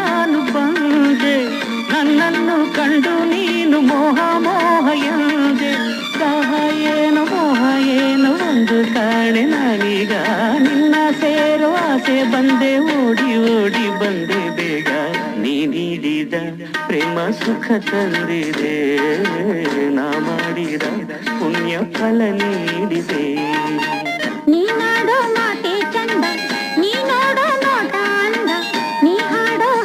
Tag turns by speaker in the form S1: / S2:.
S1: ನಾನು ಬಂದೆ ನನ್ನನ್ನು ಕಂಡು ನೀನು ಮೋಹ ಮೋಹ ಎಂದೆ ದಾಹ ಏನು ಮೋಹ ಏನು ಒಂದು ಕಾಣೆ ನಾನೀಗ ನಿನ್ನ ಸೇರೋ ಆಸೆ ಬಂದೆ ಓಡಿ ಓಡಿ ಬಂದೆ ಬೇಗ ನೀ ನೀಡಿದ ಪ್ರೇಮ ಸುಖ ತಂದಿದೆ ನಾ ಮಾಡಿದ ಪುಣ್ಯ ಫಲ ನೀಡಿದೆ
S2: ನೀನಾಡೋ